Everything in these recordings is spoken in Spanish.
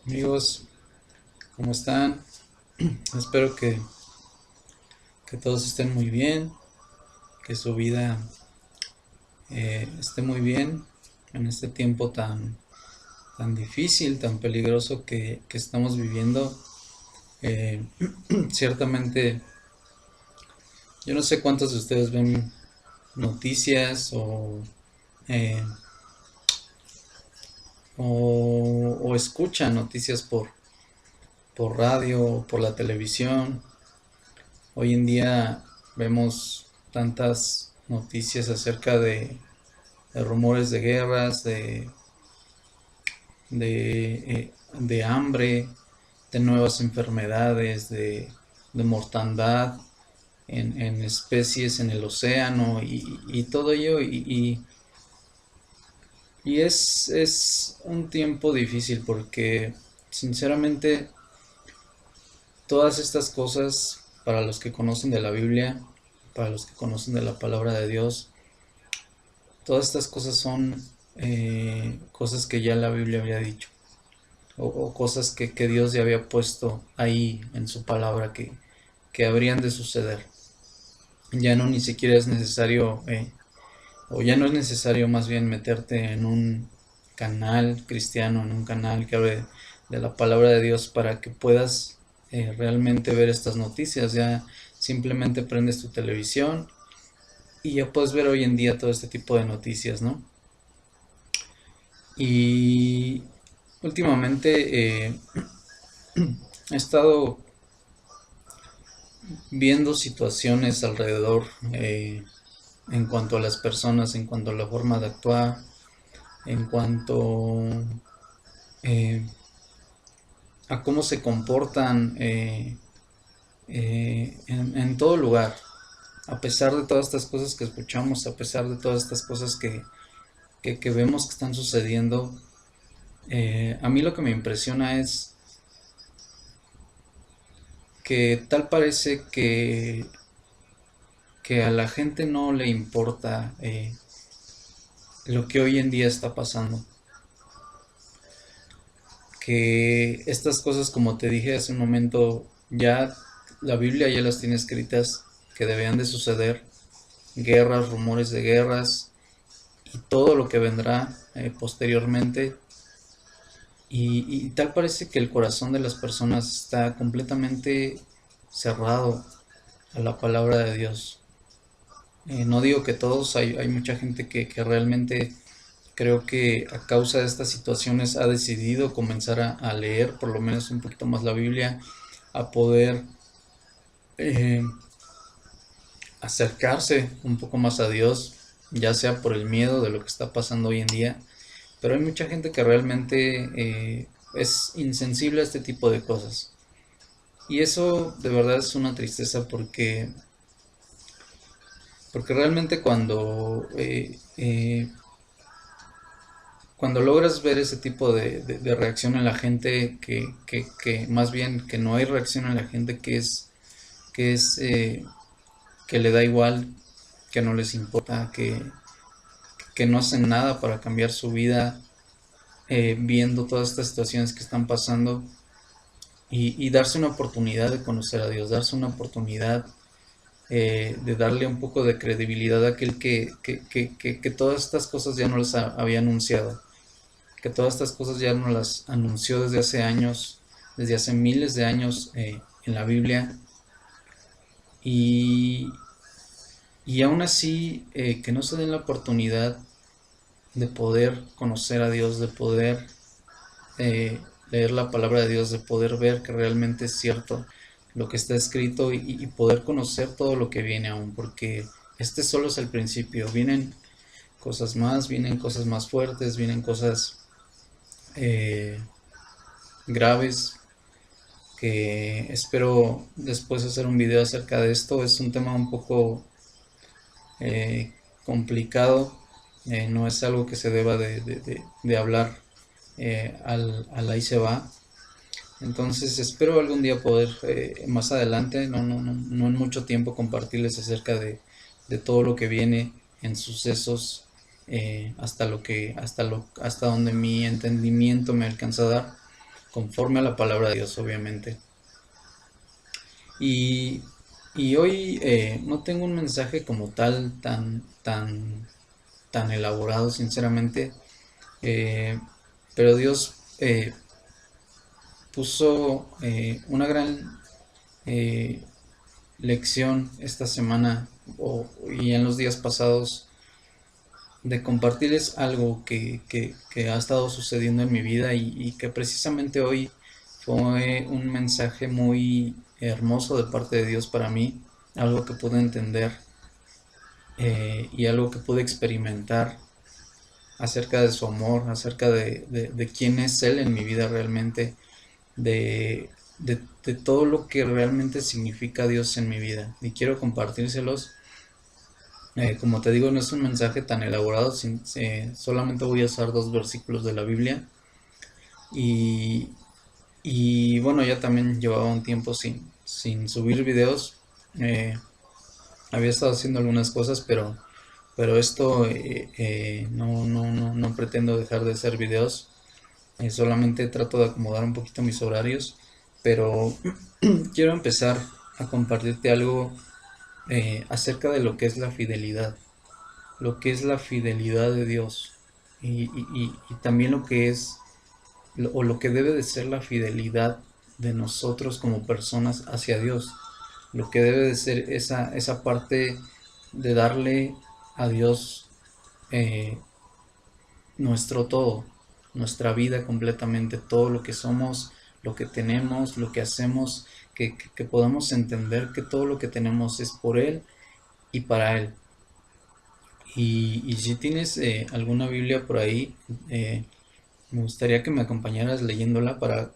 Amigos, ¿cómo están? Espero que todos estén muy bien, que su vida esté muy bien en este tiempo tan difícil, tan peligroso que estamos viviendo. Eh, Ciertamente, yo no sé cuántos de ustedes ven noticias eh, o escuchan noticias por radio o por la televisión. Hoy en día vemos tantas noticias acerca de rumores de guerras, de hambre, de nuevas enfermedades, de mortandad en especies en el océano y todo ello. Y es un tiempo difícil porque sinceramente todas estas cosas, para los que conocen de la Biblia, para los que conocen de la palabra de Dios, todas estas cosas son cosas que ya la Biblia había dicho, o cosas que Dios ya había puesto ahí en su palabra que habrían de suceder. Ya no ni siquiera es necesario, o ya no es necesario más bien meterte en un canal cristiano, en un canal que hable de la palabra de Dios para que puedas realmente ver estas noticias. Ya simplemente prendes tu televisión y ya puedes ver hoy en día todo este tipo de noticias, ¿no? Y últimamente he estado viendo situaciones alrededor en cuanto a las personas, en cuanto a la forma de actuar, en cuanto eh, a cómo se comportan en todo lugar. A pesar de todas estas cosas que escuchamos, a pesar de todas estas cosas que vemos que están sucediendo, a mí lo que me impresiona es que tal parece que a la gente no le importa lo que hoy en día está pasando. Que estas cosas, como te dije hace un momento, ya la Biblia ya las tiene escritas que debían de suceder. Guerras, rumores de guerras y todo lo que vendrá posteriormente. Y tal parece que el corazón de las personas está completamente cerrado a la palabra de Dios. No digo que todos, hay mucha gente que realmente creo que a causa de estas situaciones ha decidido comenzar a leer por lo menos un poquito más la Biblia, a poder eh, acercarse un poco más a Dios, ya sea por el miedo de lo que está pasando hoy en día, pero hay mucha gente que realmente es insensible a este tipo de cosas. Y eso de verdad es una tristeza porque realmente cuando logras ver ese tipo de reacción en la gente, que más bien que no hay reacción en la gente, que es que le da igual, que no les importa, que no hacen nada para cambiar su vida, viendo todas estas situaciones que están pasando y darse una oportunidad de conocer a Dios, darse una oportunidad de darle un poco de credibilidad a aquel que todas estas cosas ya no las había anunciado, que todas estas cosas ya no las anunció desde hace años, desde hace miles de años en la Biblia, y, y aún así que no se den la oportunidad de poder conocer a Dios, de poder eh, leer la palabra de Dios, de poder ver que realmente es cierto lo que está escrito y poder conocer todo lo que viene aún, porque este solo es el principio, vienen cosas más fuertes, vienen cosas eh, graves que espero después hacer un video acerca de esto. Es un tema un poco complicado, no es algo que se deba de hablar al ahí se va. Entonces espero algún día poder más adelante, no en mucho tiempo, compartirles acerca de todo lo que viene en sucesos hasta donde mi entendimiento me alcanza a dar. conforme a la palabra de Dios, obviamente. Y, y hoy no tengo un mensaje como tal tan elaborado, sinceramente, eh, pero Dios puso una gran eh, lección esta semana y en los días pasados de compartirles algo que ha estado sucediendo en mi vida y que precisamente hoy fue un mensaje muy hermoso de parte de Dios para mí, algo que pude entender y algo que pude experimentar acerca de su amor, acerca de quién es Él en mi vida realmente, de todo lo que realmente significa Dios en mi vida. Y quiero compartírselos. Como te digo, no es un mensaje tan elaborado, solamente voy a usar 2 versículos de la Biblia. Y, y bueno, ya también llevaba un tiempo sin subir videos. Eh, Había estado haciendo algunas cosas, pero esto no pretendo dejar de hacer videos. Solamente trato de acomodar un poquito mis horarios. Pero quiero empezar a compartirte algo acerca de lo que es la fidelidad. Lo que es la fidelidad de Dios y también lo que es o lo que debe de ser la fidelidad de nosotros como personas hacia Dios, lo que debe de ser esa parte de darle a Dios eh, nuestro todo, nuestra vida completamente, todo lo que somos, lo que tenemos, lo que hacemos, que podamos entender que todo lo que tenemos es por Él y para Él. Y si tienes alguna Biblia por ahí, me gustaría que me acompañaras leyéndola para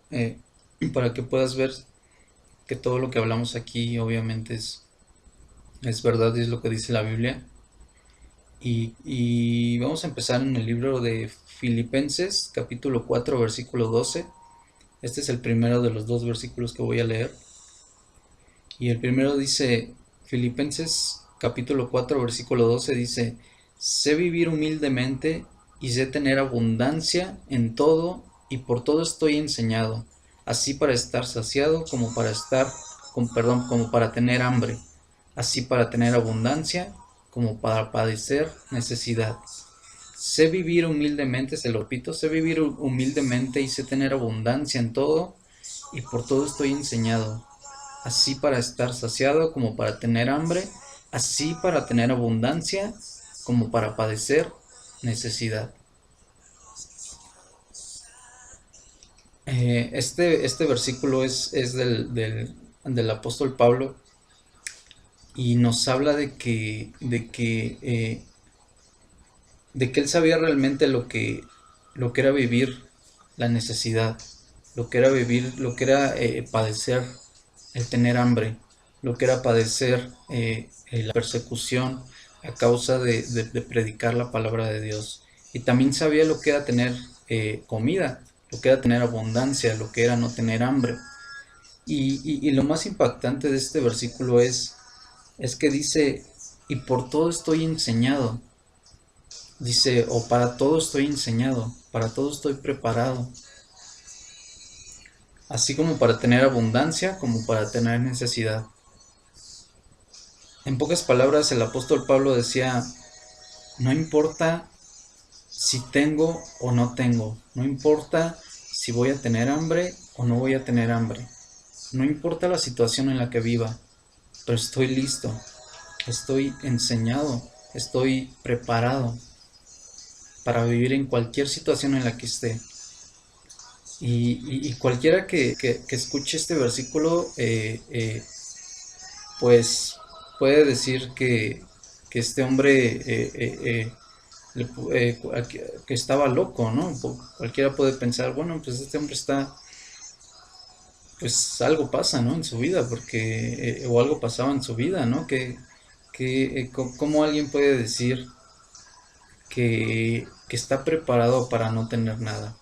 que puedas ver que todo lo que hablamos aquí obviamente es verdad y es lo que dice la Biblia. Y vamos a empezar en el libro de Filipenses, capítulo 4 versículo 12. Este es el primero de los 2 versículos que voy a leer. Y el primero dice, Filipenses capítulo 4 versículo 12 dice, sé vivir humildemente y sé tener abundancia en todo y por todo estoy enseñado, así para estar saciado como para como para tener hambre, así para tener abundancia como para padecer necesidad. Sé vivir humildemente, se lo repito, sé vivir humildemente y sé tener abundancia en todo y por todo estoy enseñado, así para estar saciado como para tener hambre, así para tener abundancia como para padecer necesidad. Este versículo es del apóstol Pablo y nos habla de que él sabía realmente lo que era vivir la necesidad, lo que era vivir, lo que era padecer el tener hambre, lo que era padecer la persecución a causa de predicar la palabra de Dios. Y también sabía lo que era tener comida, lo que era tener abundancia, lo que era no tener hambre. Y lo más impactante de este versículo es que dice, y por todo estoy enseñado. Dice, o para todo estoy enseñado, para todo estoy preparado. Así como para tener abundancia, como para tener necesidad. En pocas palabras, el apóstol Pablo decía, no importa si tengo o no tengo, no importa si voy a tener hambre o no voy a tener hambre, no importa la situación en la que viva, pero estoy listo, estoy enseñado, estoy preparado para vivir en cualquier situación en la que esté. Y cualquiera que escuche este versículo, pues puede decir que este hombre que estaba loco, ¿no? Cualquiera puede pensar, bueno, pues este hombre está, pues algo pasa, ¿no? En su vida, porque, o algo pasaba en su vida, ¿no? ¿Cómo alguien puede decir que está preparado para no tener nada?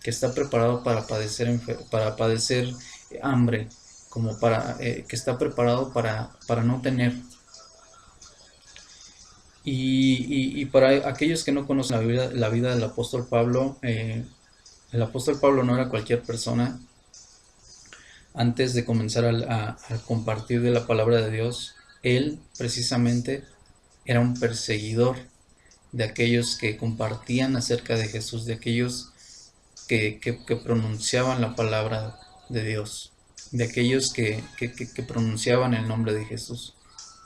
Que está preparado para padecer hambre, como que está preparado para no tener. Y para aquellos que no conocen la vida del apóstol Pablo, El apóstol Pablo no era cualquier persona. Antes de comenzar a compartir de la palabra de Dios, él precisamente era un perseguidor de aquellos que compartían acerca de Jesús, de aquellos que pronunciaban la palabra de Dios, de aquellos que pronunciaban el nombre de Jesús.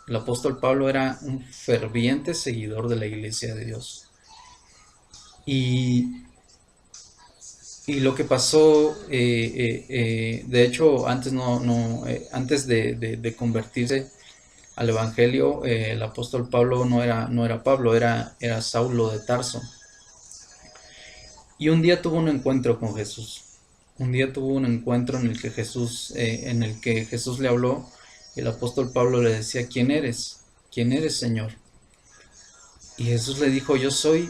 El apóstol Pablo era un ferviente seguidor de la iglesia de Dios. Y, y lo que pasó, de hecho, antes de convertirse al Evangelio, el apóstol Pablo no era Pablo, era Saulo de Tarso. Y un día tuvo un encuentro con Jesús. Un día tuvo un encuentro en el que Jesús le habló. El apóstol Pablo le decía: ¿quién eres? ¿Quién eres, Señor? Y Jesús le dijo: yo soy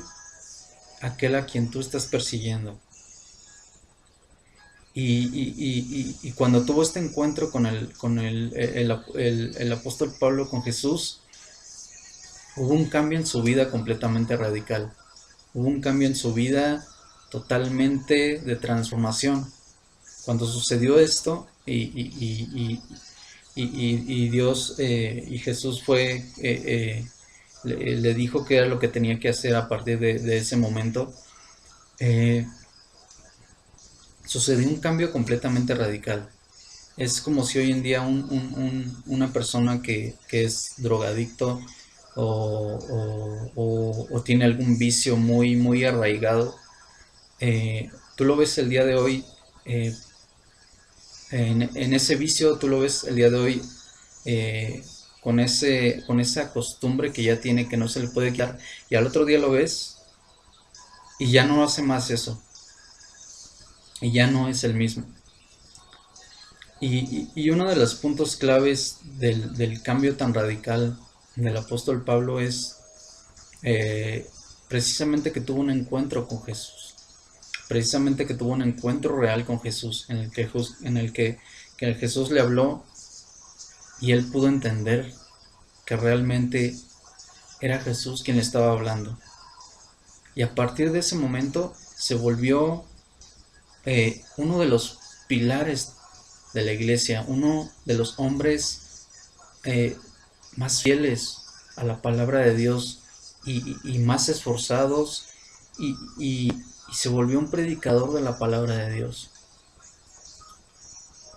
aquel a quien tú estás persiguiendo. Y cuando tuvo este encuentro con el apóstol Pablo con Jesús, hubo un cambio en su vida completamente radical. Hubo un cambio en su vida totalmente de transformación. Cuando sucedió esto y Dios y Jesús le dijo que era lo que tenía que hacer a partir de ese momento, sucedió un cambio completamente radical. Es como si hoy en día una persona que es drogadicto o tiene algún vicio muy, muy arraigado, tú lo ves el día de hoy, en ese vicio tú lo ves el día de hoy, con esa costumbre que ya tiene, que no se le puede quitar, y al otro día lo ves y ya no hace más eso, y ya no es el mismo. Y uno de los puntos claves del cambio tan radical del apóstol Pablo es precisamente que tuvo un encuentro con Jesús, precisamente que tuvo un encuentro real con Jesús, que Jesús le habló y él pudo entender que realmente era Jesús quien le estaba hablando. Y a partir de ese momento se volvió uno de los pilares de la iglesia, uno de los hombres más fieles a la palabra de Dios y más esforzados y se volvió un predicador de la palabra de Dios.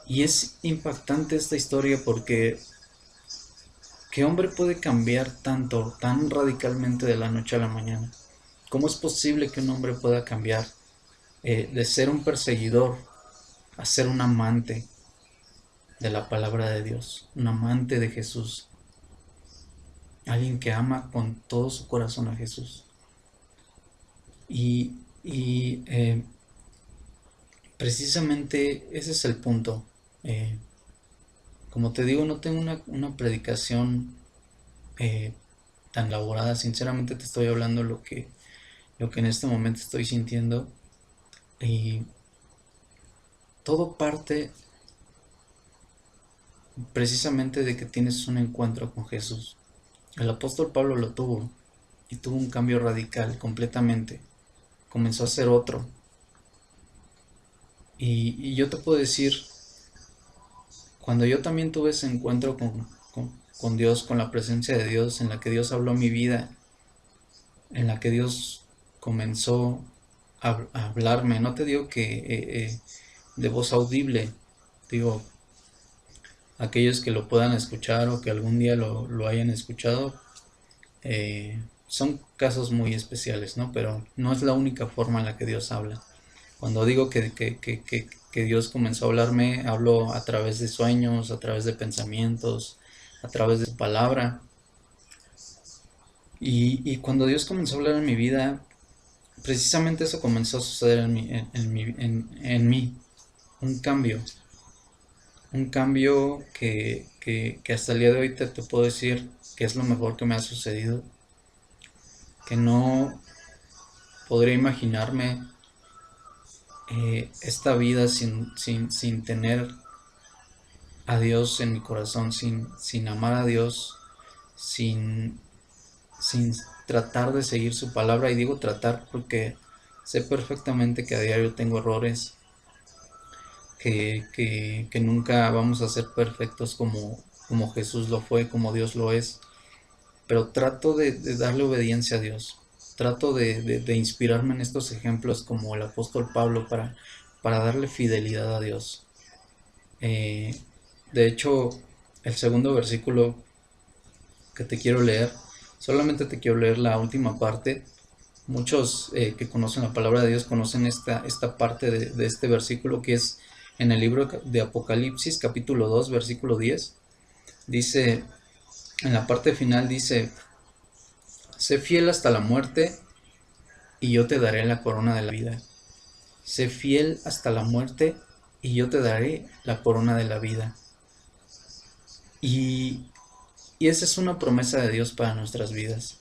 Y es impactante esta historia porque ¿qué hombre puede cambiar tanto, tan radicalmente de la noche a la mañana? ¿Cómo es posible que un hombre pueda cambiar de ser un perseguidor a ser un amante de la palabra de Dios, un amante de Jesús, alguien que ama con todo su corazón a Jesús? Y precisamente ese es el punto. Como te digo, no tengo una predicación tan elaborada. Sinceramente te estoy hablando lo que en este momento estoy sintiendo. Y todo parte precisamente de que tienes un encuentro con Jesús. El apóstol Pablo lo tuvo y tuvo un cambio radical completamente. Comenzó a ser otro. Y yo te puedo decir, cuando yo también tuve ese encuentro con Dios, con la presencia de Dios, en la que Dios habló mi vida, en la que Dios comenzó a hablarme, no te digo que de voz audible, digo, aquellos que lo puedan escuchar o que algún día lo hayan escuchado, son casos muy especiales, ¿no? Pero no es la única forma en la que Dios habla. Cuando digo que Dios comenzó a hablarme, hablo a través de sueños, a través de pensamientos, a través de su palabra. Y cuando Dios comenzó a hablar en mi vida, precisamente eso comenzó a suceder en mí. Un cambio. Un cambio que hasta el día de hoy te puedo decir que es lo mejor que me ha sucedido. Que no podría imaginarme esta vida sin tener a Dios en mi corazón, sin amar a Dios, sin tratar de seguir su palabra. Y digo tratar porque Sé perfectamente que a diario tengo errores, que nunca vamos a ser perfectos como Jesús lo fue, como Dios lo es, pero trato de darle obediencia a Dios. Trato de inspirarme en estos ejemplos como el apóstol Pablo para darle fidelidad a Dios. Eh, de hecho, el segundo versículo que te quiero leer, solamente te quiero leer la última parte. Muchos que conocen la palabra de Dios conocen esta parte de este versículo que es en el libro de Apocalipsis capítulo 2 versículo 10. Dice, en la parte final dice, sé fiel hasta la muerte y yo te daré la corona de la vida. Sé fiel hasta la muerte y yo te daré la corona de la vida. Y, y esa es una promesa de Dios para nuestras vidas.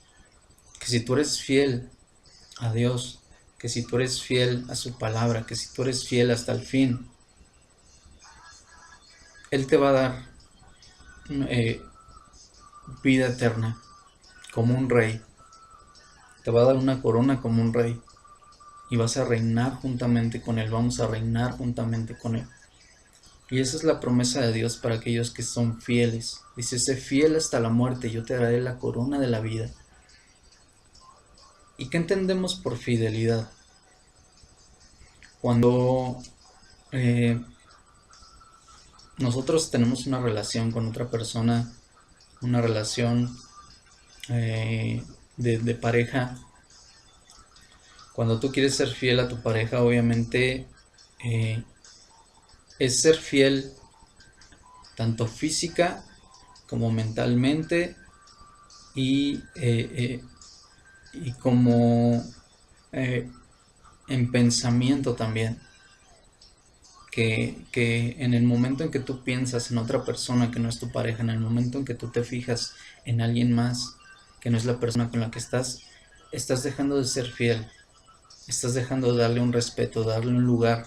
Que si tú eres fiel a Dios, que si tú eres fiel a su palabra, que si tú eres fiel hasta el fin, Él te va a dar eh, vida eterna como un rey. Te va a dar una corona como un rey. Y vas a reinar juntamente con Él. Vamos a reinar juntamente con Él. Y esa es la promesa de Dios para aquellos que son fieles. Dice, sé fiel hasta la muerte, yo te daré la corona de la vida. ¿Y qué entendemos por fidelidad? Cuando nosotros tenemos una relación con otra persona, una relación de pareja, cuando tú quieres ser fiel a tu pareja, obviamente eh, es ser fiel tanto física como mentalmente y como eh, en pensamiento también. Que en el momento en que tú piensas en otra persona que no es tu pareja, en el momento en que tú te fijas en alguien más que no es la persona con la que estás dejando de ser fiel, estás dejando de darle un respeto, darle un lugar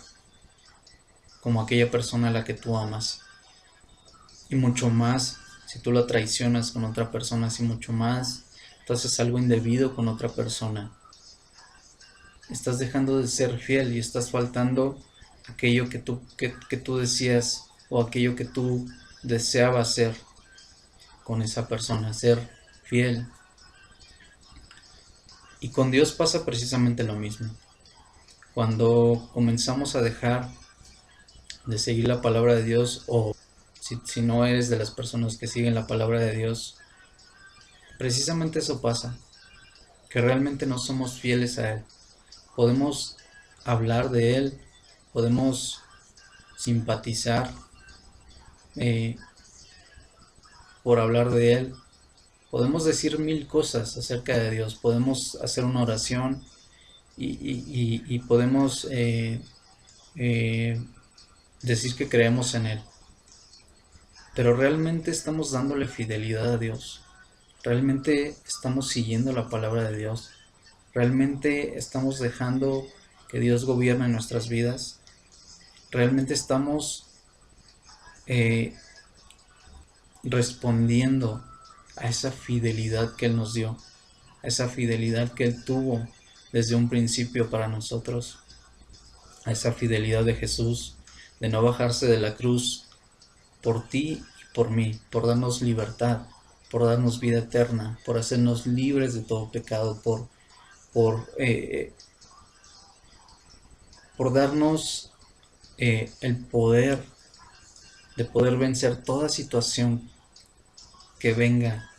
como aquella persona a la que tú amas. Y mucho más si tú la traicionas con otra persona, si mucho más tú haces algo indebido con otra persona. Estás dejando de ser fiel y estás faltando aquello que tú decías o aquello que tú deseabas ser con esa persona, ser fiel. Y con Dios pasa precisamente lo mismo. Cuando comenzamos a dejar de seguir la palabra de Dios o si no eres de las personas que siguen la palabra de Dios, precisamente eso pasa, que realmente no somos fieles a Él. Podemos hablar de Él, podemos simpatizar eh, por hablar de Él, podemos decir mil cosas acerca de Dios, podemos hacer una oración y podemos eh, decir que creemos en Él, pero realmente estamos dándole fidelidad a Dios, realmente estamos siguiendo la palabra de Dios, realmente estamos dejando que Dios gobierne nuestras vidas, realmente estamos eh, respondiendo a esa fidelidad que Él nos dio, a esa fidelidad que Él tuvo desde un principio para nosotros, a esa fidelidad de Jesús, de no bajarse de la cruz por ti y por mí, por darnos libertad, por darnos vida eterna, por hacernos libres de todo pecado, por, eh, por darnos el poder de poder vencer toda situación que venga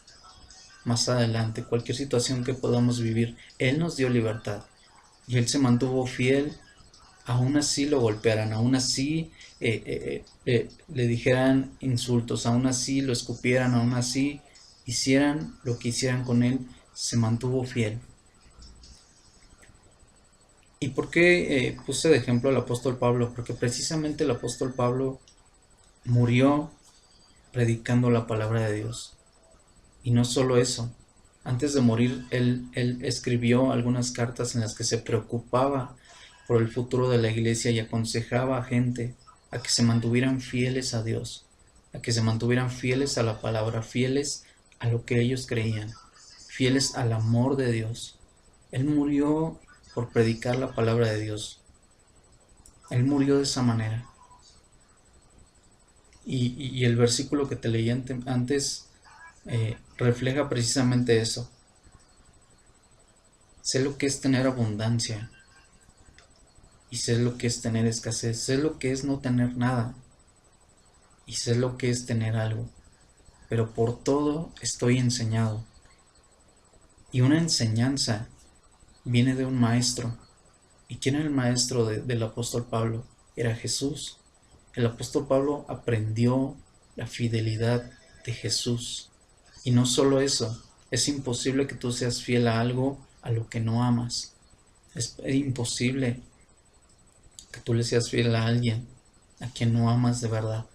más adelante, cualquier situación que podamos vivir. Él nos dio libertad y Él se mantuvo fiel, aún así lo golpearan, aún así le dijeran insultos, aún así lo escupieran, aún así hicieran lo que hicieran con Él, se mantuvo fiel. ¿Y por qué puse de ejemplo al apóstol Pablo? Porque precisamente el apóstol Pablo murió predicando la palabra de Dios. Y no solo eso, antes de morir él escribió algunas cartas en las que se preocupaba por el futuro de la iglesia y aconsejaba a gente a que se mantuvieran fieles a Dios, a que se mantuvieran fieles a la palabra, fieles a lo que ellos creían, fieles al amor de Dios. Él murió por predicar la palabra de Dios. Él murió de esa manera. Y el versículo que te leí antes refleja precisamente eso. Sé lo que es tener abundancia y sé lo que es tener escasez. Sé lo que es no tener nada y sé lo que es tener algo. Pero por todo estoy enseñado. Y una enseñanza viene de un maestro. ¿Y quién era el maestro del apóstol Pablo? Era Jesús. El apóstol Pablo aprendió la fidelidad de Jesús. Y no solo eso, es imposible que tú seas fiel a algo a lo que no amas. Es imposible que tú le seas fiel a alguien a quien no amas de verdad.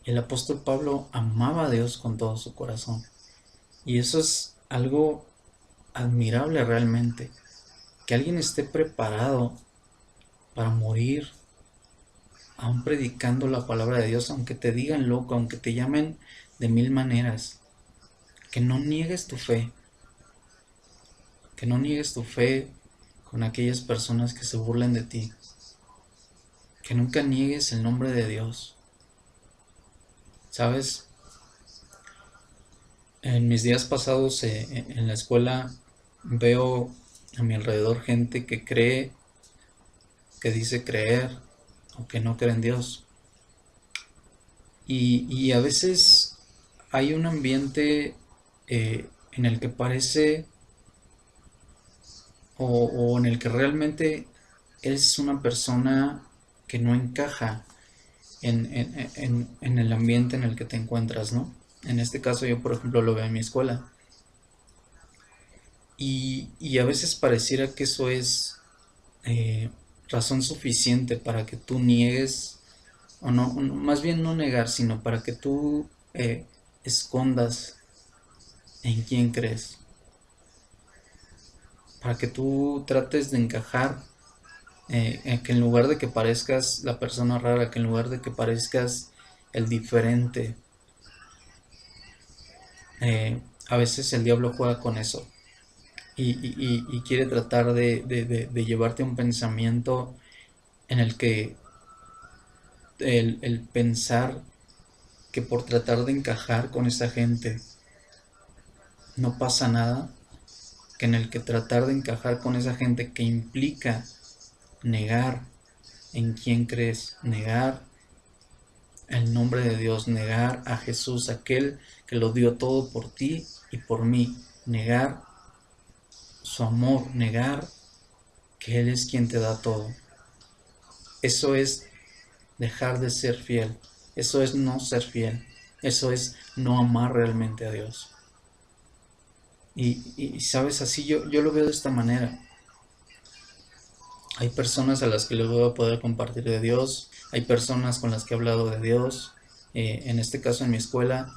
El apóstol Pablo amaba a Dios con todo su corazón. Y eso es algo admirable realmente. Que alguien esté preparado para morir aún predicando la palabra de Dios, aunque te digan loco, aunque te llamen de mil maneras. Que no niegues tu fe. Que no niegues tu fe con aquellas personas que se burlen de ti. Que nunca niegues el nombre de Dios. ¿Sabes? En mis días pasados en la escuela veo a mi alrededor gente que cree, que dice creer o que no cree en Dios. Y a veces hay un ambiente en el que parece o en el que realmente eres una persona que no encaja en el ambiente en el que te encuentras, ¿no? En este caso yo, por ejemplo, lo veo en mi escuela. Y a veces pareciera que eso es razón suficiente para que tú niegues, o no, más bien no negar, sino para que tú escondas en quién crees. Para que tú trates de encajar, que en lugar de que parezcas la persona rara, que en lugar de que parezcas el diferente, a veces el diablo juega con eso y quiere tratar de llevarte a un pensamiento en el que el pensar que por tratar de encajar con esa gente no pasa nada, que en el que tratar de encajar con esa gente que implica negar en quién crees, negar el nombre de Dios, negar a Jesús, aquel que lo dio todo por ti y por mí, negar su amor, negar que Él es quien te da todo. Eso es dejar de ser fiel, eso es no ser fiel, eso es no amar realmente a Dios. Y sabes, así yo lo veo de esta manera. Hay personas a las que les voy a poder compartir de Dios, hay personas con las que he hablado de Dios, en este caso en mi escuela,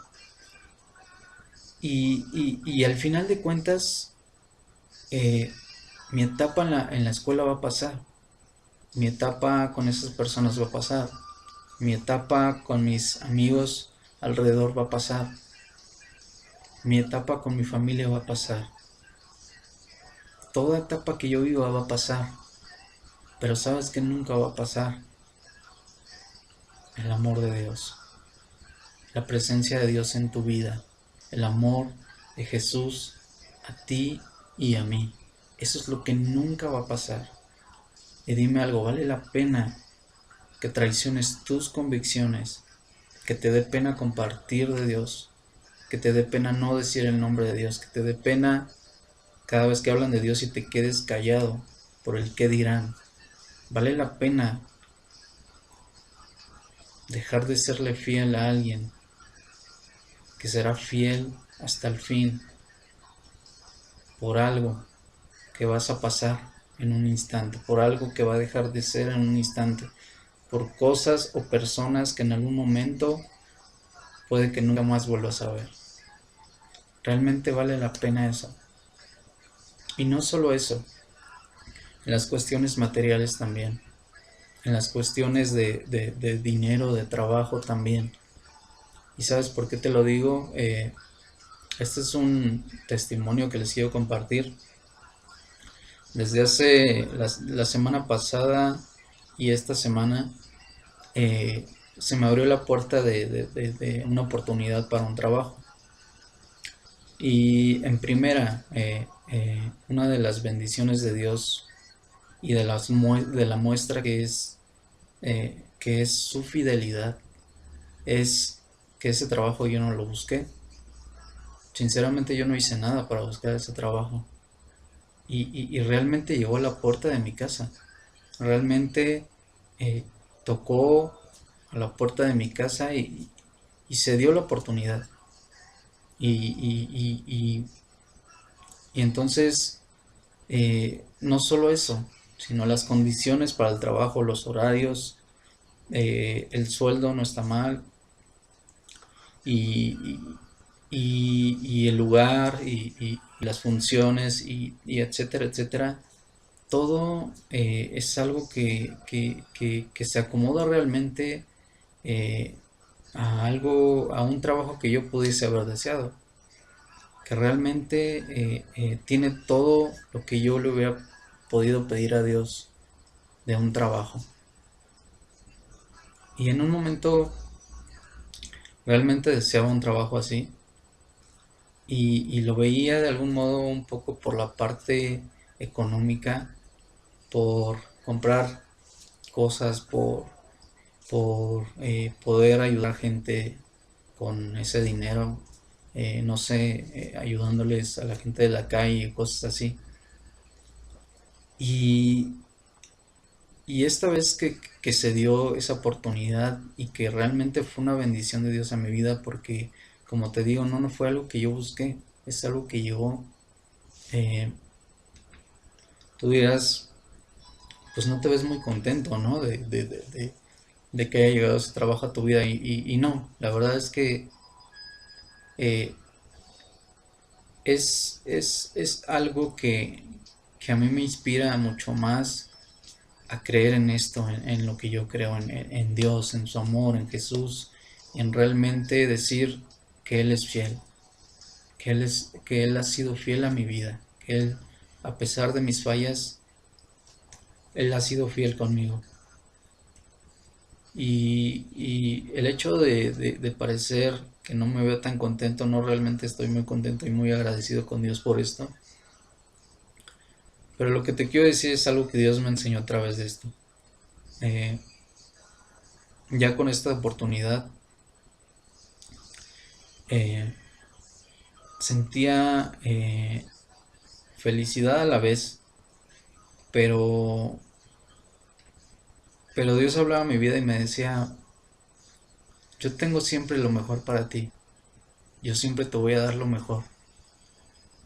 y al final de cuentas, mi etapa en la escuela va a pasar, mi etapa con esas personas va a pasar, mi etapa con mis amigos alrededor va a pasar, mi etapa con mi familia va a pasar, toda etapa que yo viva va a pasar, pero sabes que nunca va a pasar el amor de Dios, la presencia de Dios en tu vida, el amor de Jesús a ti y a mí. Eso es lo que nunca va a pasar. Y dime algo, ¿vale la pena que traiciones tus convicciones, que te dé pena compartir de Dios, que te dé pena no decir el nombre de Dios, que te dé pena cada vez que hablan de Dios y te quedes callado por el qué dirán? ¿Vale la pena dejar de serle fiel a alguien que será fiel hasta el fin por algo que vas a pasar en un instante, por algo que va a dejar de ser en un instante, por cosas o personas que en algún momento puede que nunca más vuelvas a ver? ¿Realmente vale la pena eso? Y no solo eso, en las cuestiones materiales también, en las cuestiones de dinero, de trabajo también. ¿Y sabes por qué te lo digo? Este es un testimonio que les quiero compartir. Desde hace la semana pasada y esta semana eh, se me abrió la puerta de una oportunidad para un trabajo. Y en primera, una de las bendiciones de Dios y de la muestra que es su fidelidad, es que ese trabajo yo no lo busqué. Sinceramente yo no hice nada para buscar ese trabajo. Y realmente llegó a la puerta de mi casa. Realmente eh, tocó a la puerta de mi casa y se dio la oportunidad. Y, y, y, y, y entonces, no solo eso, sino las condiciones para el trabajo, los horarios, el sueldo no está mal, y, y el lugar y las funciones y etcétera, etcétera. Todo es algo que se acomoda realmente eh, a un trabajo que yo pudiese haber deseado, que realmente tiene todo lo que yo le hubiera podido pedir a Dios de un trabajo. Y en un momento realmente deseaba un trabajo así y lo veía de algún modo un poco por la parte económica, por comprar cosas, por poder ayudar gente con ese dinero, no sé, ayudándoles a la gente de la calle, cosas así. Y, y esta vez que se dio esa oportunidad y que realmente fue una bendición de Dios a mi vida porque, como te digo, no fue algo que yo busqué, es algo que llegó. eh, Tú dirás, pues no te ves muy contento, ¿no? De que haya llegado ese trabajo a tu vida y no, la verdad es que eh, es algo que a mí me inspira mucho más a creer en esto, en lo que yo creo, en Dios, en su amor, en Jesús, en realmente decir que Él es fiel, que Él ha sido fiel a mi vida, que Él, a pesar de mis fallas, Él ha sido fiel conmigo. Y el hecho de parecer que no me veo tan contento, no realmente estoy muy contento y muy agradecido con Dios por esto. Pero lo que te quiero decir es algo que Dios me enseñó a través de esto. Eh, ya con esta oportunidad eh, sentía felicidad a la vez, pero, pero Dios hablaba a mi vida y me decía, yo tengo siempre lo mejor para ti, yo siempre te voy a dar lo mejor.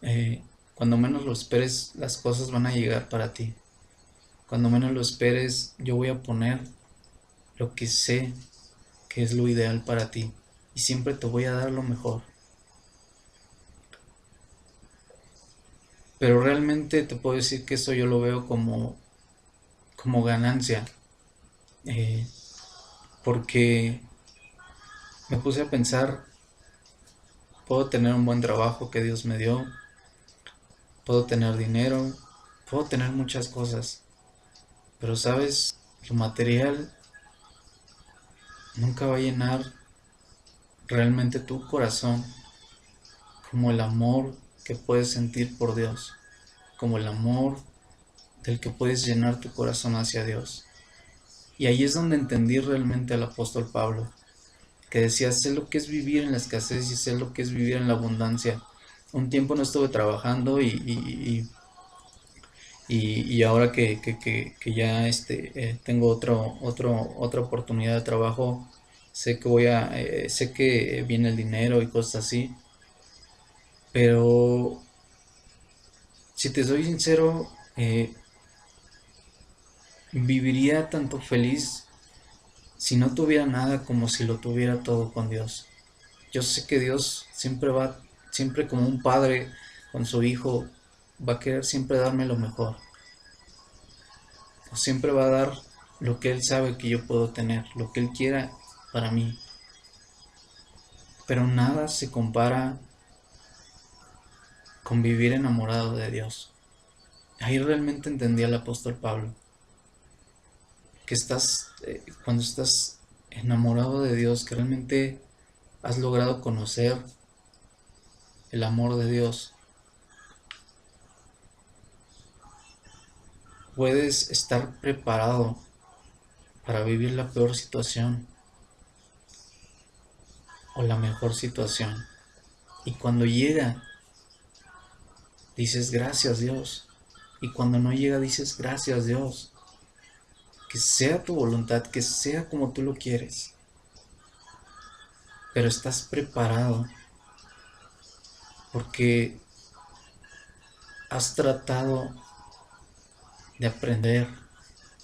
Eh, Cuando menos lo esperes, las cosas van a llegar para ti. Cuando menos lo esperes, yo voy a poner lo que sé que es lo ideal para ti y siempre te voy a dar lo mejor. Pero realmente te puedo decir que eso yo lo veo como ganancia, eh, porque me puse a pensar, puedo tener un buen trabajo que Dios me dio, puedo tener dinero, puedo tener muchas cosas, pero sabes, lo material nunca va a llenar realmente tu corazón como el amor que puedes sentir por Dios, como el amor del que puedes llenar tu corazón hacia Dios. Y ahí es donde entendí realmente al apóstol Pablo, que decía, sé lo que es vivir en la escasez y sé lo que es vivir en la abundancia. Un tiempo no estuve trabajando y ahora que ya tengo otra oportunidad de trabajo, sé que viene el dinero y cosas así, pero si te soy sincero, viviría tanto feliz si no tuviera nada como si lo tuviera todo con Dios. Yo sé que Dios siempre como un padre con su hijo, va a querer siempre darme lo mejor. O siempre va a dar lo que Él sabe que yo puedo tener, lo que Él quiera para mí. Pero nada se compara con vivir enamorado de Dios. Ahí realmente entendí al apóstol Pablo, que cuando estás enamorado de Dios, que realmente has logrado conocer el amor de Dios, puedes estar preparado para vivir la peor situación o la mejor situación. Y cuando llega, dices gracias Dios. Y cuando no llega, dices gracias Dios. Que sea tu voluntad, que sea como tú lo quieres. Pero estás preparado porque has tratado de aprender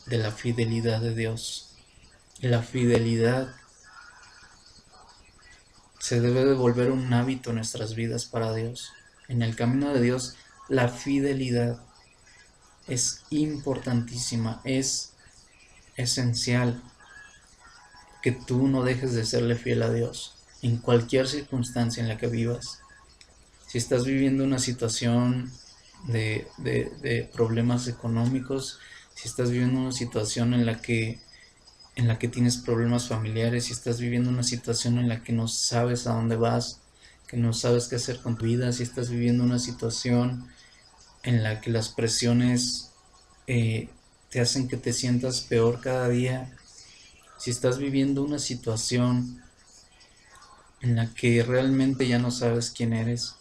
de la fidelidad de Dios. Y la fidelidad se debe de volver un hábito en nuestras vidas para Dios. En el camino de Dios, la fidelidad es importantísima, es esencial que tú no dejes de serle fiel a Dios en cualquier circunstancia en la que vivas. Si estás viviendo una situación de problemas económicos, si estás viviendo una situación en la que tienes problemas familiares, si estás viviendo una situación en la que no sabes a dónde vas, que no sabes qué hacer con tu vida, si estás viviendo una situación en la que las presiones te hacen que te sientas peor cada día, si estás viviendo una situación en la que realmente ya no sabes quién eres,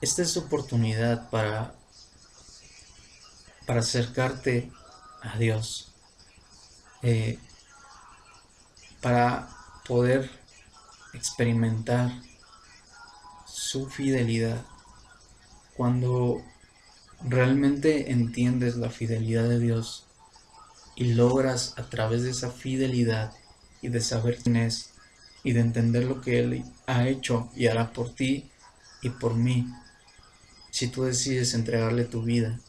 esta es tu oportunidad para acercarte a Dios, eh, para poder experimentar su fidelidad. Cuando realmente entiendes la fidelidad de Dios y logras a través de esa fidelidad y de saber quién es y de entender lo que Él ha hecho y hará por ti y por mí, si tú decides entregarle tu vida,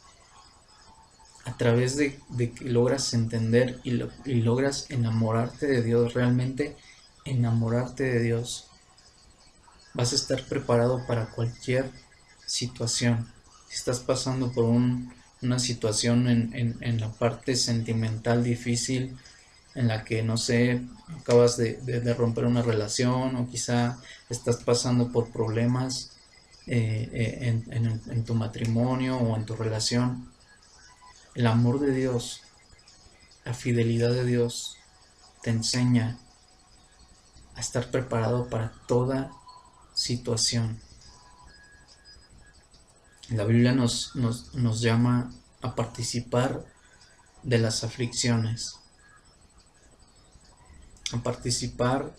a través de que logras entender y logras enamorarte de Dios, realmente enamorarte de Dios, vas a estar preparado para cualquier situación. Si estás pasando por una situación en la parte sentimental difícil, en la que, no sé, acabas de romper una relación o quizá estás pasando por problemas en tu matrimonio o en tu relación, el amor de Dios, la fidelidad de Dios te enseña a estar preparado para toda situación. La Biblia nos llama a participar de las aflicciones, a participar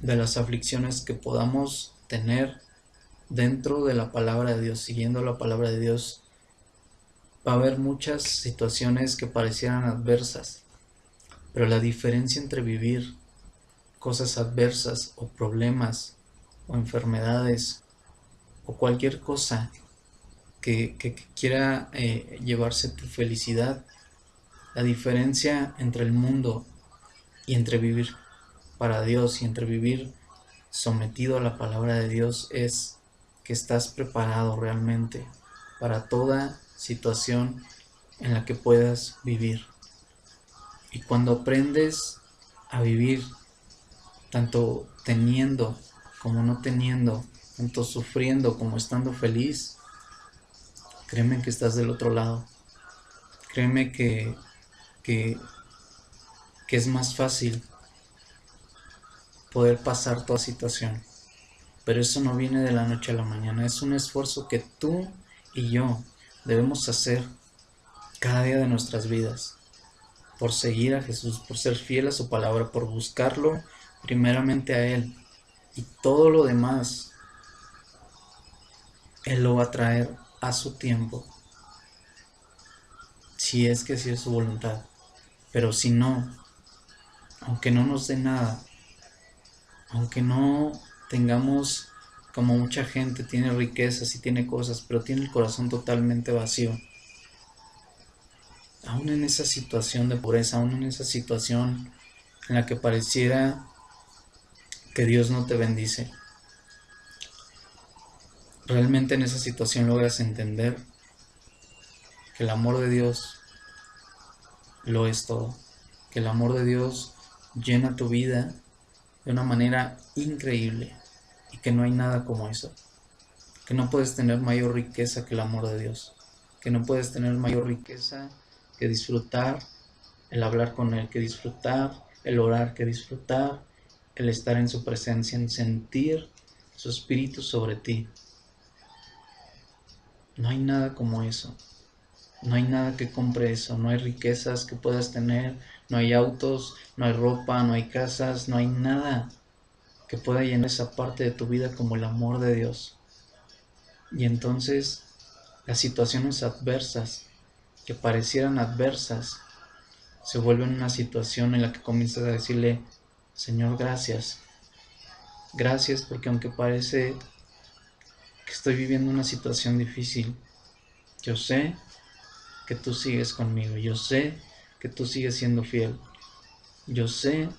de las aflicciones que podamos tener dentro de la palabra de Dios, siguiendo la palabra de Dios. Va a haber muchas situaciones que parecieran adversas, pero la diferencia entre vivir cosas adversas o problemas o enfermedades o cualquier cosa que quiera llevarse tu felicidad, la diferencia entre el mundo y entre vivir para Dios y entre vivir sometido a la palabra de Dios es que estás preparado realmente para toda situación en la que puedas vivir. Y cuando aprendes a vivir tanto teniendo como no teniendo, tanto sufriendo como estando feliz, créeme que estás del otro lado. Créeme que, que es más fácil poder pasar toda situación. Pero eso no viene de la noche a la mañana. Es un esfuerzo que tú y yo debemos hacer cada día de nuestras vidas. Por seguir a Jesús, por ser fiel a su palabra, por buscarlo primeramente a Él. Y todo lo demás, Él lo va a traer a su tiempo. Si es que así es su voluntad. Pero si no, aunque no nos dé nada, aunque no tengamos, como mucha gente tiene riquezas y tiene cosas, pero tiene el corazón totalmente vacío, aún en esa situación de pobreza, aún en esa situación en la que pareciera que Dios no te bendice, realmente en esa situación logras entender que el amor de Dios lo es todo, que el amor de Dios llena tu vida de una manera increíble y que no hay nada como eso, que no puedes tener mayor riqueza que el amor de Dios, que no puedes tener mayor riqueza que disfrutar el hablar con Él, que disfrutar el orar, que disfrutar el estar en su presencia, en sentir su espíritu sobre ti. No hay nada como eso. No hay nada que compre eso, no hay riquezas que puedas tener, no hay autos, no hay ropa, no hay casas, no hay nada que pueda llenar esa parte de tu vida como el amor de Dios. Y entonces las situaciones adversas, que parecieran adversas, se vuelven una situación en la que comienzas a decirle, Señor, gracias. Gracias porque aunque parece que estoy viviendo una situación difícil, yo sé que tú sigues conmigo, yo sé que tú sigues siendo fiel. Yo sé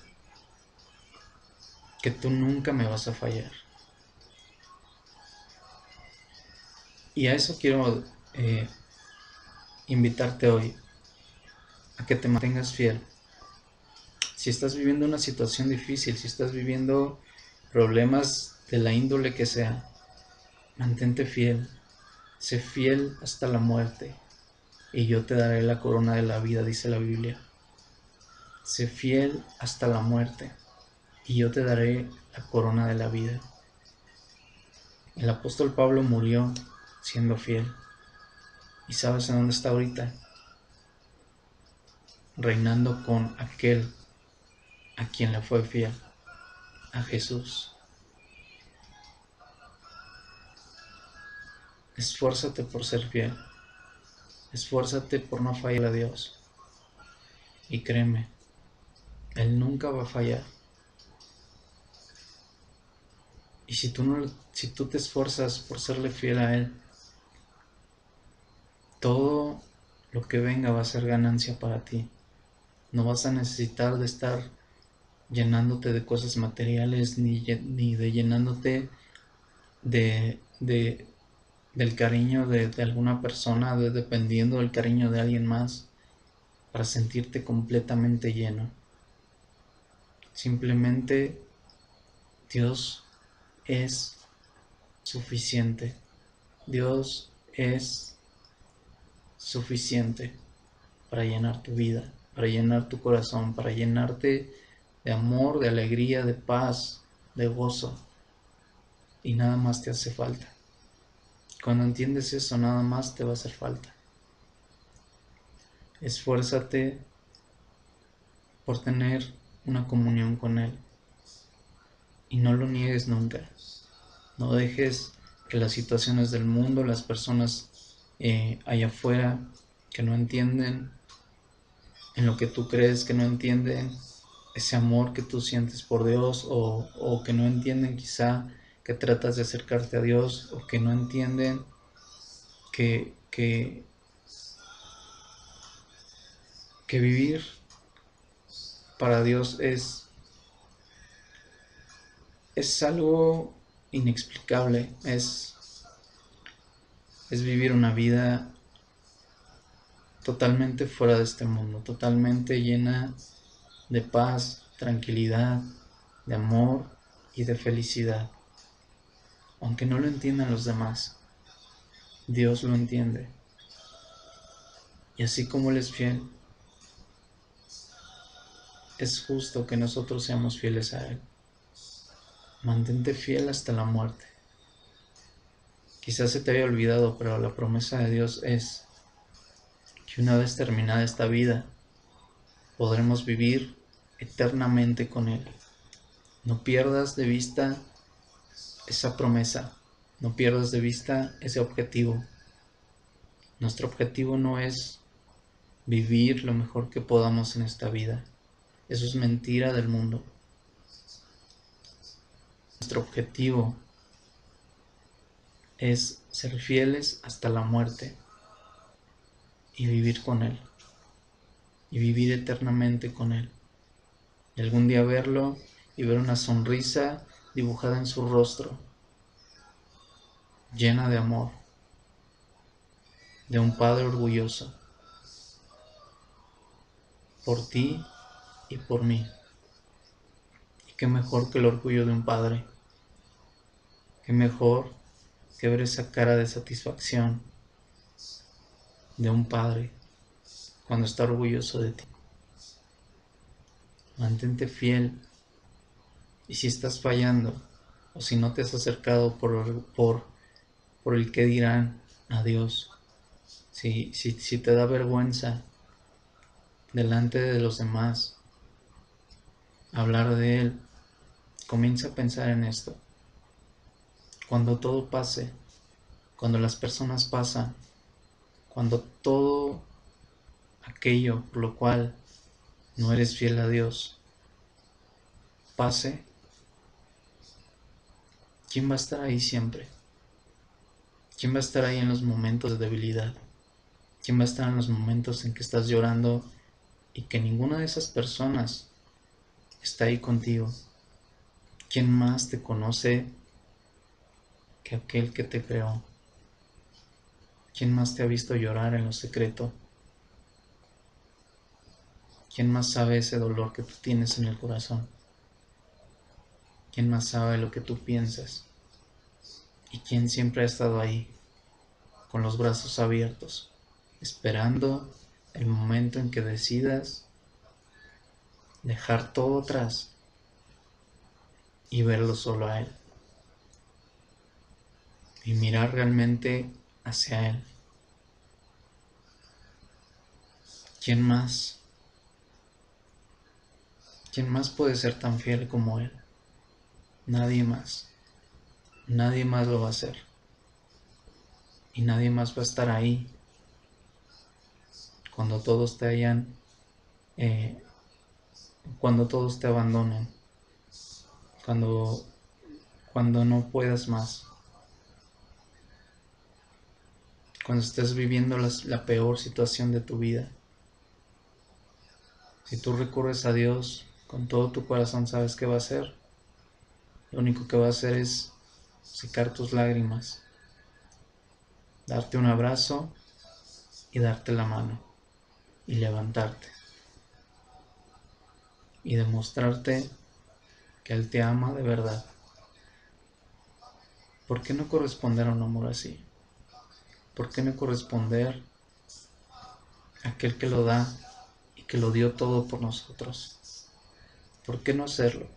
que tú nunca me vas a fallar. Y a eso quiero invitarte hoy, a que te mantengas fiel. Si estás viviendo una situación difícil, si estás viviendo problemas de la índole que sea, mantente fiel. Sé fiel hasta la muerte, y yo te daré la corona de la vida, dice la Biblia. Sé fiel hasta la muerte, y yo te daré la corona de la vida. El apóstol Pablo murió siendo fiel. ¿Y sabes en dónde está ahorita? Reinando con aquel a quien le fue fiel, a Jesús. Esfuérzate por ser fiel, esfuérzate por no fallar a Dios. Y créeme, Él nunca va a fallar. Y si tú te esfuerzas por serle fiel a Él, todo lo que venga va a ser ganancia para ti. No vas a necesitar de estar llenándote de cosas materiales, ni de llenándote de del cariño de alguna persona, dependiendo del cariño de alguien más, para sentirte completamente lleno. Simplemente Dios es suficiente. Dios es suficiente para llenar tu vida, para llenar tu corazón, para llenarte de amor, de alegría, de paz, de gozo. Y nada más te hace falta. Cuando entiendes eso, nada más te va a hacer falta. Esfuérzate por tener una comunión con Él. Y no lo niegues nunca. No dejes que las situaciones del mundo, las personas allá afuera que no entienden en lo que tú crees, que no entienden ese amor que tú sientes por Dios, o que no entienden quizá que tratas de acercarte a Dios, o que no entienden que, que, que vivir para Dios es algo inexplicable, es vivir una vida totalmente fuera de este mundo, totalmente llena de paz, tranquilidad, de amor y de felicidad. Aunque no lo entiendan los demás, Dios lo entiende. Y así como Él es fiel, es justo que nosotros seamos fieles a Él. Mantente fiel hasta la muerte. Quizás se te haya olvidado, pero la promesa de Dios es que una vez terminada esta vida, podremos vivir eternamente con Él. No pierdas de vista esa promesa, no pierdas de vista ese objetivo. Nuestro objetivo no es vivir lo mejor que podamos en esta vida. Eso es mentira del mundo. Nuestro objetivo es ser fieles hasta la muerte y vivir con Él, y vivir eternamente con Él. Y algún día verlo y ver una sonrisa dibujada en su rostro, llena de amor, de un padre orgulloso por ti y por mí. Y qué mejor que el orgullo de un padre, qué mejor que ver esa cara de satisfacción de un padre cuando está orgulloso de ti. Mantente fiel, y si estás fallando o si no te has acercado por el que dirán a Dios, si te da vergüenza delante de los demás hablar de Él, comienza a pensar en esto. Cuando todo pase, cuando las personas pasan, cuando todo aquello por lo cual no eres fiel a Dios pase, ¿quién va a estar ahí siempre? ¿Quién va a estar ahí en los momentos de debilidad? ¿Quién va a estar en los momentos en que estás llorando y que ninguna de esas personas está ahí contigo? ¿Quién más te conoce que aquel que te creó? ¿Quién más te ha visto llorar en lo secreto? ¿Quién más sabe ese dolor que tú tienes en el corazón? ¿Quién más sabe lo que tú piensas? ¿Y quién siempre ha estado ahí, con los brazos abiertos, esperando el momento en que decidas dejar todo atrás y verlo solo a Él? Y mirar realmente hacia Él. ¿Quién más? ¿Quién más puede ser tan fiel como Él? Nadie más. Nadie más lo va a hacer. Y nadie más va a estar ahí cuando todos te hayan, eh, cuando todos te abandonen, cuando, cuando no puedas más, cuando estés viviendo la peor situación de tu vida. Si tú recurres a Dios con todo tu corazón, ¿sabes qué va a hacer? Lo único que va a hacer es secar tus lágrimas, darte un abrazo y darte la mano y levantarte y demostrarte que Él te ama de verdad. ¿Por qué no corresponder a un amor así? ¿Por qué no corresponder a aquel que lo da y que lo dio todo por nosotros? ¿Por qué no hacerlo?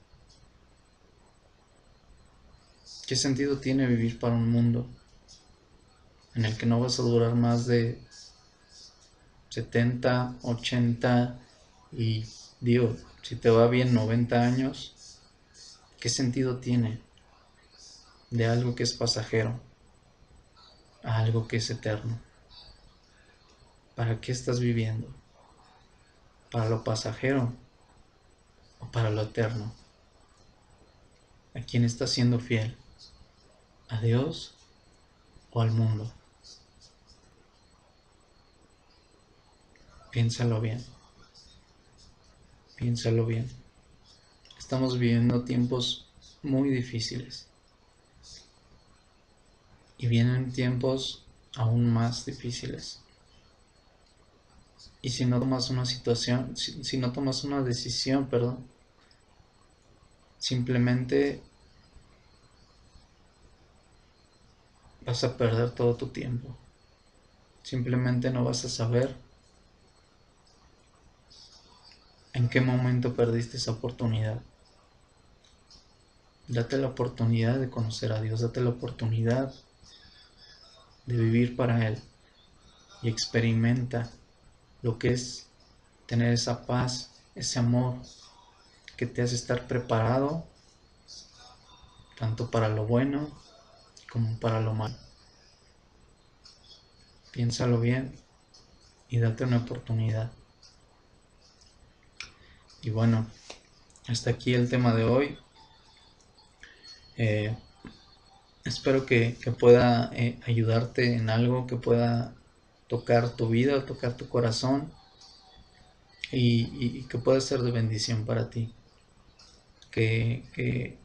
¿Qué sentido tiene vivir para un mundo en el que no vas a durar más de 70, 80 y digo, si te va bien 90 años? ¿Qué sentido tiene de algo que es pasajero a algo que es eterno? ¿Para qué estás viviendo? ¿Para lo pasajero o para lo eterno? ¿A quién estás siendo fiel? ¿A Dios o al mundo? Piénsalo bien, piénsalo bien. Estamos viviendo tiempos muy difíciles y vienen tiempos aún más difíciles. Y si no tomas una situación, si no tomas una decisión, perdón, simplemente vas a perder todo tu tiempo. Simplemente no vas a saber en qué momento perdiste esa oportunidad. Date la oportunidad de conocer a Dios, date la oportunidad de vivir para Él y experimenta lo que es tener esa paz, ese amor que te hace estar preparado tanto para lo bueno como para lo malo. Piénsalo bien y date una oportunidad. Y bueno, hasta aquí el tema de hoy. Eh, Espero que pueda ayudarte en algo, que pueda tocar tu vida, tocar tu corazón y que pueda ser de bendición para ti. Que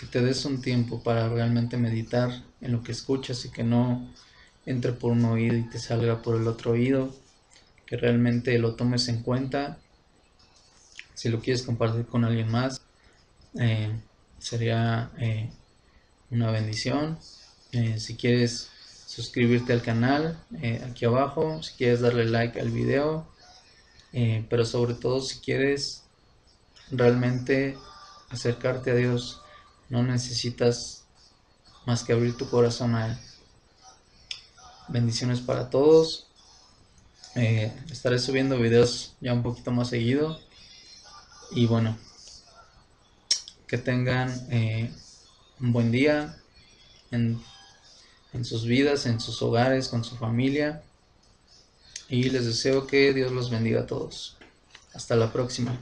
que te des un tiempo para realmente meditar en lo que escuchas y que no entre por un oído y te salga por el otro oído, que realmente lo tomes en cuenta. Si lo quieres compartir con alguien más, eh, sería una bendición. Si quieres suscribirte al canal, aquí abajo, si quieres darle like al video, pero sobre todo si quieres realmente acercarte a Dios, no necesitas más que abrir tu corazón a Él. Bendiciones para todos. Estaré subiendo videos ya un poquito más seguido. Y bueno, que tengan un buen día en, en sus vidas, en sus hogares, con su familia. Y les deseo que Dios los bendiga a todos. Hasta la próxima.